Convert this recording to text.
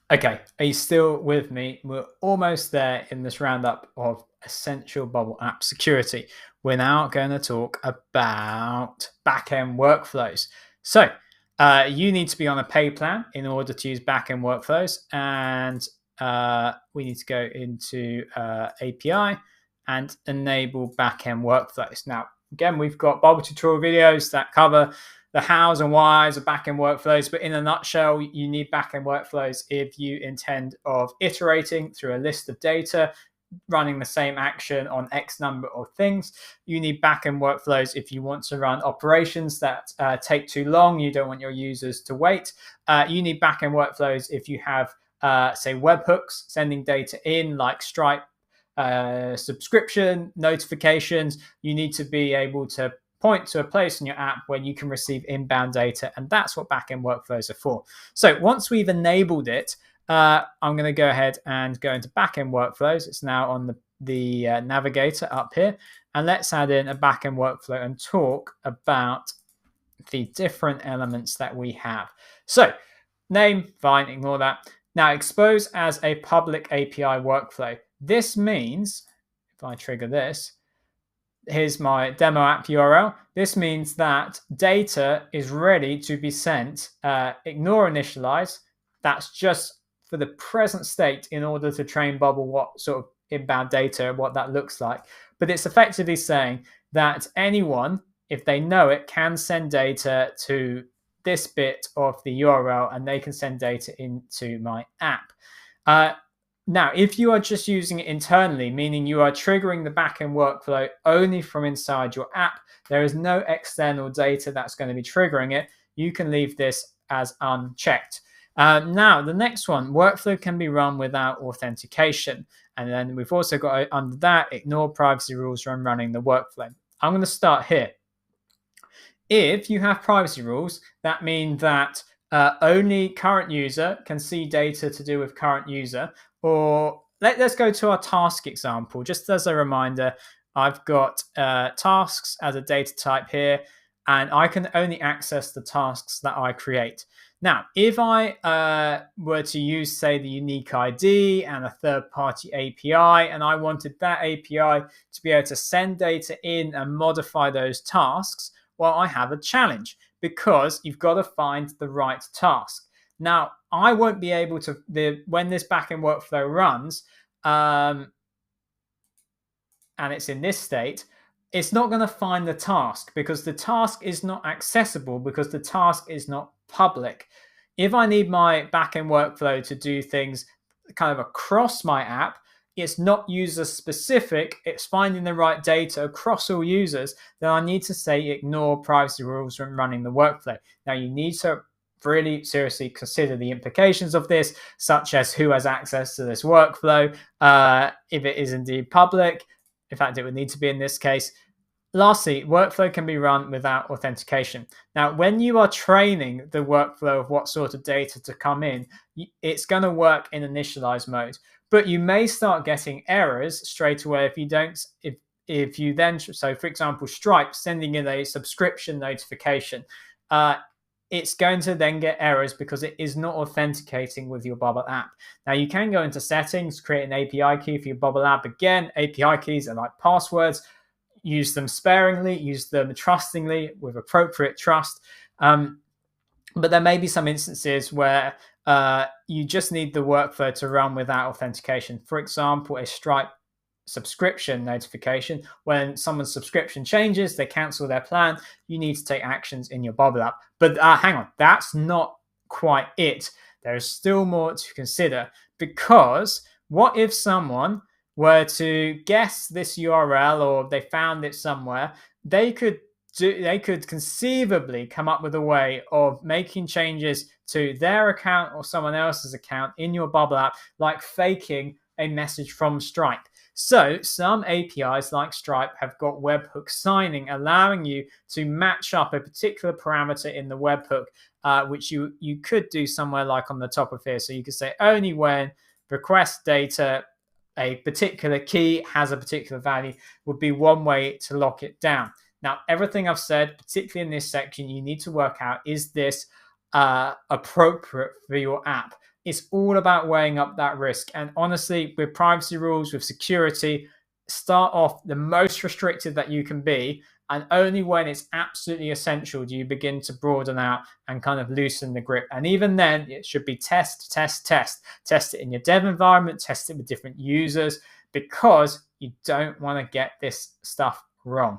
Okay, are you still with me? We're almost there in this roundup of essential bubble app security. We're now going to talk about backend workflows. So, you need to be on a pay plan in order to use backend workflows, and we need to go into API and enable backend workflows. Now, again, we've got bubble tutorial videos that cover the hows and whys of backend workflows. But in a nutshell, you need backend workflows if you intend of iterating through a list of data, running the same action on X number of things. You need backend workflows if you want to run operations that take too long. You don't want your users to wait. You need backend workflows if you have, say, webhooks sending data in, like Stripe subscription notifications. You need to be able to point to a place in your app where you can receive inbound data, and that's what backend workflows are for. So once we've enabled it, I'm going to go ahead and go into backend workflows. It's now on the navigator up here, and let's add in a backend workflow and talk about the different elements that we have. So name, fine, ignore that. Now expose as a public API workflow. This means, if I trigger this, here's my demo app URL. This means that data is ready to be sent. Ignore initialize. That's just for the present state in order to train Bubble what sort of inbound data, what that looks like. But it's effectively saying that anyone, if they know it, can send data to this bit of the URL, and they can send data into my app. Now, if you are just using it internally, meaning you are triggering the backend workflow only from inside your app, there is no external data that's going to be triggering it. You can leave this as unchecked. Now, the next one, workflow can be run without authentication. And then we've also got under that, ignore privacy rules when running the workflow. I'm going to start here. If you have privacy rules, that means that only current user can see data to do with current user. Or let's go to our task example. Just as a reminder, I've got tasks as a data type here, and I can only access the tasks that I create. Now, if I were to use, say, the unique ID and a third-party API, and I wanted that API to be able to send data in and modify those tasks, well, I have a challenge because you've got to find the right task. Now, I won't be able to, when this backend workflow runs, and it's in this state, it's not going to find the task because the task is not accessible because the task is not public. If I need my backend workflow to do things kind of across my app, it's not user specific, it's finding the right data across all users, then I need to say ignore privacy rules when running the workflow. Now, you need to really seriously consider the implications of this, such as who has access to this workflow, if it is indeed public. In fact, it would need to be in this case. Lastly, workflow can be run without authentication. Now, when you are training the workflow of what sort of data to come in, it's going to work in initialize mode. But you may start getting errors straight away if you don't. If you then, so for example, Stripe sending in a subscription notification, it's going to then get errors because it is not authenticating with your Bubble app. Now, you can go into settings, create an API key for your Bubble app. Again, API keys are like passwords. Use them sparingly, use them trustingly with appropriate trust. But there may be some instances where you just need the workflow to run without authentication. For example, a Stripe subscription notification. When someone's subscription changes, they cancel their plan, you need to take actions in your Bubble app. But hang on, that's not quite it. There is still more to consider, because what if someone were to guess this URL, or they found it somewhere, they could conceivably come up with a way of making changes to their account or someone else's account in your Bubble app, like faking a message from Stripe. So some APIs like Stripe have got webhook signing, allowing you to match up a particular parameter in the webhook, which you could do somewhere like on the top of here. So you could say only when request data, a particular key has a particular value, would be one way to lock it down. Now, everything I've said, particularly in this section, you need to work out, is this appropriate for your app? it's all about weighing up that risk. And honestly, with privacy rules, with security, start off the most restricted that you can be. And only when it's absolutely essential do you begin to broaden out and kind of loosen the grip. And even then, it should be test, test, test. Test it in your dev environment, test it with different users, because you don't want to get this stuff wrong.